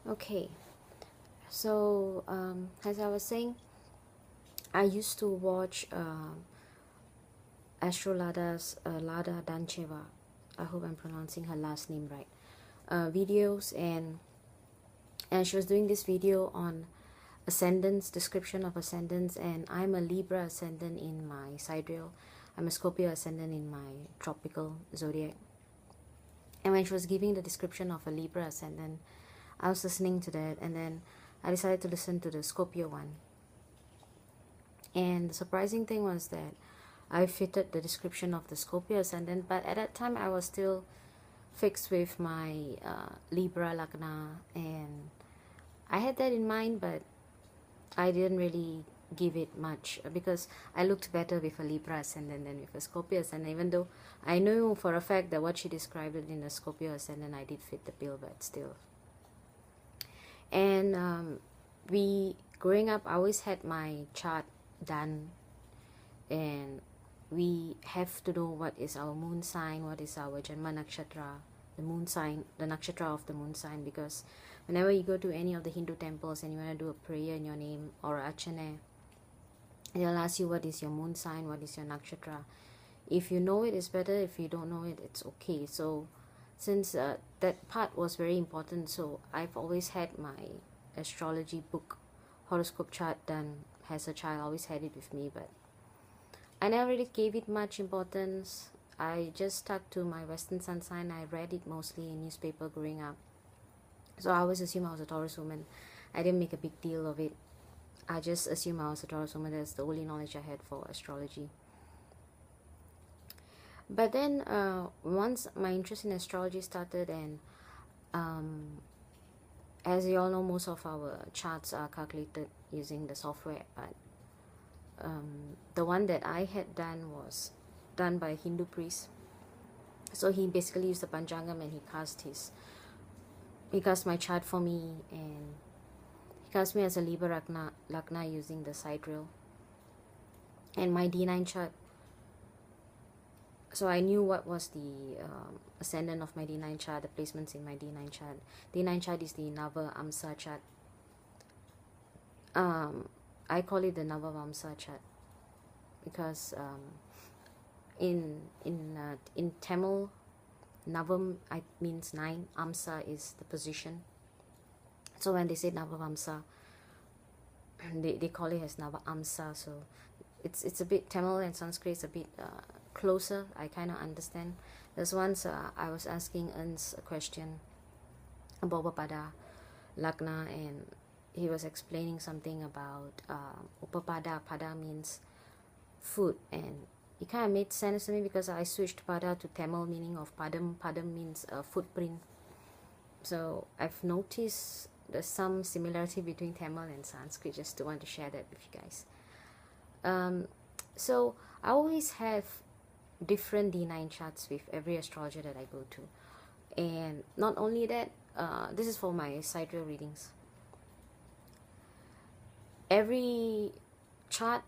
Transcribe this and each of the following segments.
Okay, so as I was saying, I used to watch Astrolada's Lada Dancheva. I hope I'm pronouncing her last name right. Videos, and she was doing this video on ascendants, description of ascendants, and I'm a Libra ascendant in my sidereal. I'm a Scorpio ascendant in my tropical zodiac. And when she was giving the description of a Libra ascendant, I was listening to that, and then I decided to listen to the Scorpio one. And the surprising thing was that I fitted the description of the Scorpio ascendant, but at that time I was still fixed with my Libra Lagna, and I had that in mind, but I didn't really give it much because I looked better with a Libra ascendant than with a Scorpio ascendant, even though I knew for a fact that what she described it in the Scorpio ascendant, I did fit the bill, but still. And we growing up, I always had my chart done, and we have to know what is our moon sign, what is our Janma Nakshatra, the moon sign, the nakshatra of the moon sign, because whenever you go to any of the Hindu temples and you want to do a prayer in your name or Archana, they'll ask you what is your moon sign, what is your nakshatra. If you know it, it's better. If you don't know it, it's okay. So since that part was very important, so I've always had my astrology book, horoscope chart done as a child. I always had it with me, but I never really gave it much importance. I just stuck to my Western sun sign. I read it mostly in newspaper growing up, so I always assumed I was a Taurus woman. I didn't make a big deal of it. I just assumed I was a Taurus woman. That's the only knowledge I had for astrology. But then once my interest in astrology started, and as you all know, most of our charts are calculated using the software, but the one that I had done was done by a Hindu priest. So he basically used the Panchangam, and he cast my chart for me, and he cast me as a Libra Lagna using the sidereal and my D9 chart. So I knew what was the ascendant of my D9 chart, the placements in my D9 chart. D9 chart is the Nava Amsa chart. I call it the Nava Amsa chart because in Tamil, Navam means 9, Amsa is the position. So when they say Nava Amsa, they call it as Nava Amsa. So it's a bit, Tamil and Sanskrit is a bit closer. I kind of understand. There's once I was asking Ernst a question about Upapada Lagna, and he was explaining something about Upapada. Pada means food, and it kind of made sense to me because I switched Pada to Tamil meaning of Padam. Padam means footprint. So I've noticed there's some similarity between Tamil and Sanskrit. Just to want to share that with you guys. So I always have different D9 charts with every astrologer that I go to, and not only that, this is for my sidereal readings. Every chart,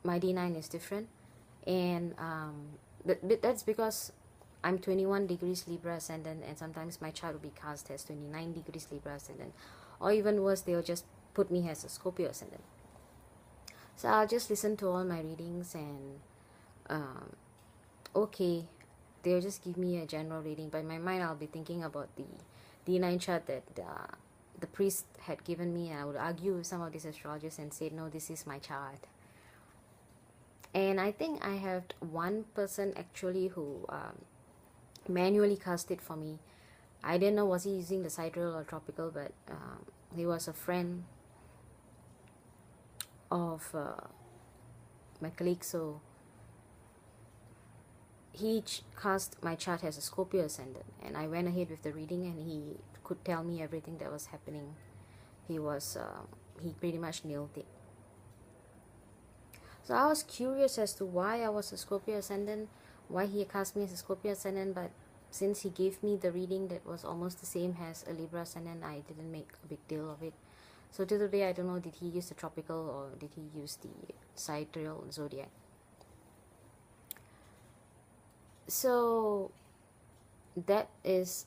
my D9 is different, and that's because I'm 21 degrees Libra ascendant, and sometimes my chart will be cast as 29 degrees Libra ascendant, or even worse, they'll just put me as a Scorpio ascendant. So I'll just listen to all my readings, and okay, they'll just give me a general reading, but in my mind I'll be thinking about the D9 chart that the priest had given me, and I would argue with some of these astrologers and say, no, this is my chart. And I think I had one person actually who manually cast it for me. I didn't know was he using the sidereal or tropical, but he was a friend of my colleague, so he cast my chart as a Scorpio ascendant, and I went ahead with the reading, and he could tell me everything that was happening. He pretty much nailed it. So I was curious as to why I was a Scorpio ascendant, why he cast me as a Scorpio ascendant, but since he gave me the reading that was almost the same as a Libra ascendant, I didn't make a big deal of it. So till today, I don't know, did he use the tropical or did he use the sidereal zodiac? So that is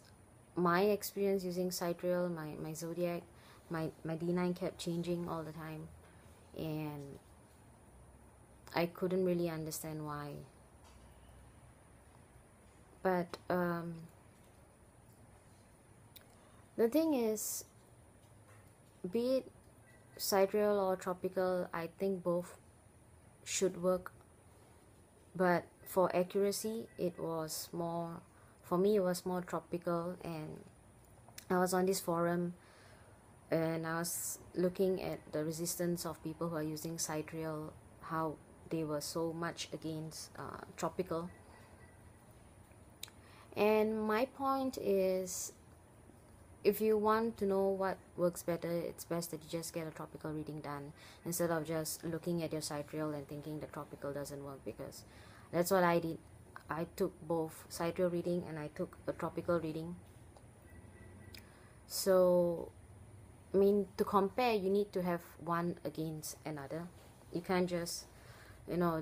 my experience using sidereal, my zodiac, my D9 kept changing all the time, and I couldn't really understand why. But the thing is, be it sidereal or tropical, I think both should work. But for accuracy, it was more, for me it was more tropical. And I was on this forum and I was looking at the resistance of people who are using sidereal, how they were so much against tropical. And my point is, if you want to know what works better, it's best that you just get a tropical reading done instead of just looking at your sidereal and thinking the tropical doesn't work, because that's what I did. I took both sidereal reading and I took a tropical reading. So, I mean, to compare, you need to have one against another. You can't just,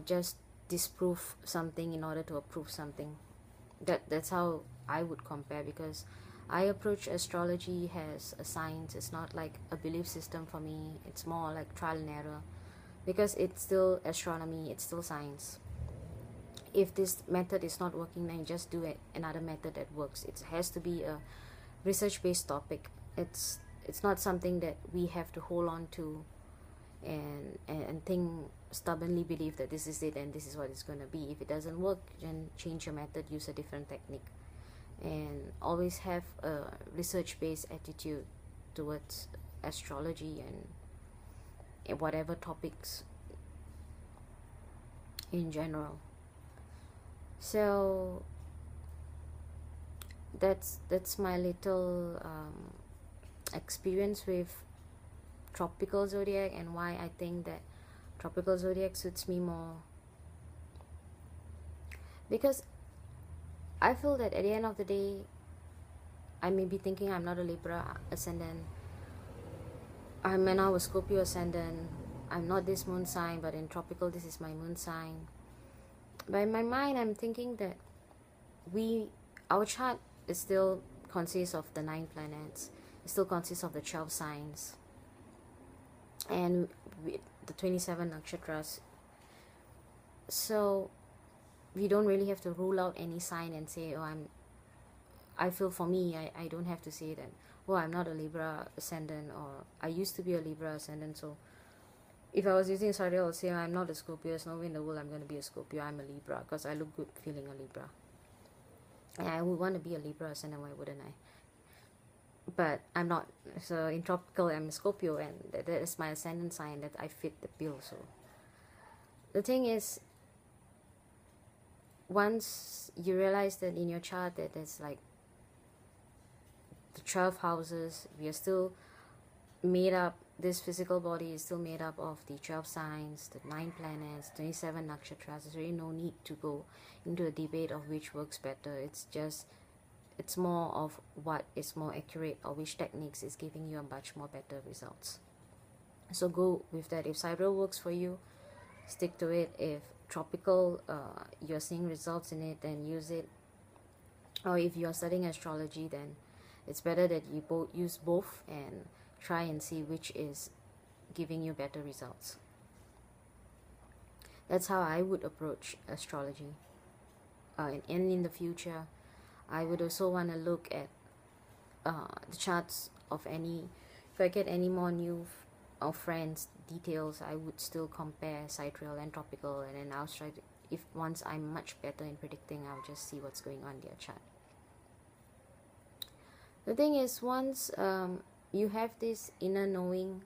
just disprove something in order to approve something. That's how I would compare, because I approach astrology as a science. It's not like a belief system for me. It's more like trial and error, because it's still astronomy, it's still science. If this method is not working, then you just do another method that works. It has to be a research-based topic. It's not something that we have to hold on to and think, stubbornly believe that this is it and this is what it's going to be. If it doesn't work, then change your method, use a different technique, and always have a research-based attitude towards astrology and whatever topics in general. So that's my little experience with tropical zodiac, and why I think that tropical zodiac suits me more. Because I feel that at the end of the day, I may be thinking I'm not a Libra ascendant, I'm now a Scorpio ascendant, I'm not this moon sign, but in tropical this is my moon sign. But in my mind, I'm thinking that our chart is still consists of the 9 planets. It still consists of the 12 signs and the 27 nakshatras. So we don't really have to rule out any sign and say, I feel, for me, I don't have to say that, I'm not a Libra ascendant, or I used to be a Libra ascendant, so if I was using sidereal, I'll say I'm not a Scorpio. There's no way in the world I'm going to be a Scorpio. I'm a Libra, because I look good feeling a Libra. And I would want to be a Libra ascendant, why wouldn't I? But I'm not. So in tropical, I'm a Scorpio, and that is my ascendant sign, that I fit the bill. So the thing is, once you realize that in your chart that there's like the 12 houses, we are still made up, this physical body is still made up of the 12 signs, the 9 planets, 27 nakshatras. There's really no need to go into a debate of which works better. It's more of what is more accurate, or which techniques is giving you a much more better results. So go with that. If sidereal works for you, stick to it. If tropical, you're seeing results in it, then use it. Or if you're studying astrology, then it's better that you use both and try and see which is giving you better results. That's how I would approach astrology. And in the future, I would also want to look at the charts of any, if I get any more new friends details, I would still compare sidereal and tropical, and then I'll try to, if once I'm much better in predicting, I'll just see what's going on in their chart. The thing is, once you have this inner knowing,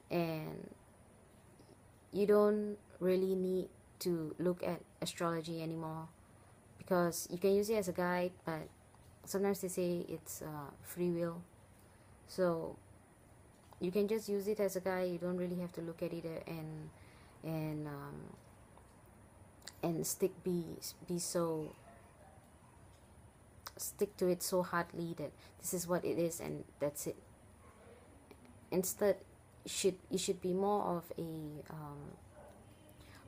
and you don't really need to look at astrology anymore, because you can use it as a guide, but sometimes they say it's free will, so you can just use it as a guide. You don't really have to look at it and stick to it so hardly that this is what it is and that's it. Instead, you should be more of a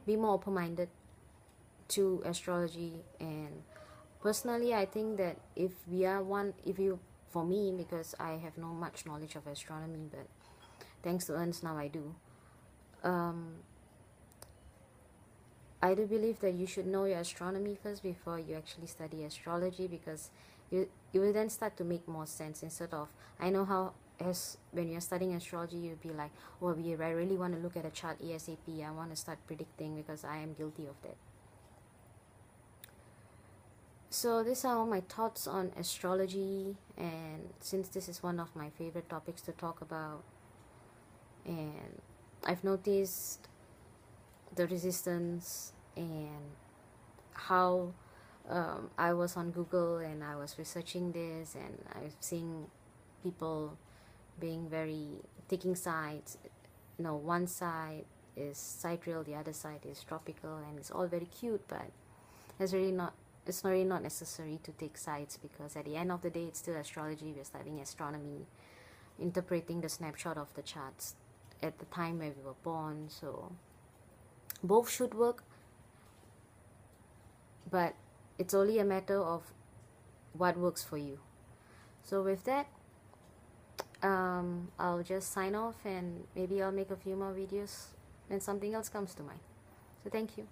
be more open-minded to astrology, and Personally, I think that if we are one, if you, for me, because I have no much knowledge of astronomy, but thanks to Ernst now I do. I do believe that you should know your astronomy first before you actually study astrology, because you will then start to make more sense, instead of, I know how, as when you're studying astrology you'll be like, oh, I really want to look at a chart ASAP, I want to start predicting, because I am guilty of that. So these are all my thoughts on astrology, and since this is one of my favorite topics to talk about, and I've noticed the resistance, and how I was on Google and I was researching this, and I was seeing people being very, taking sides. You know, one side is sidereal, the other side is tropical, and it's all very cute, but it's really not, it's really not necessary to take sides, because at the end of the day it's still astrology. We're studying astronomy, interpreting the snapshot of the charts at the time where we were born. So both should work, but it's only a matter of what works for you. So with that, I'll just sign off, and maybe I'll make a few more videos when something else comes to mind. So thank you.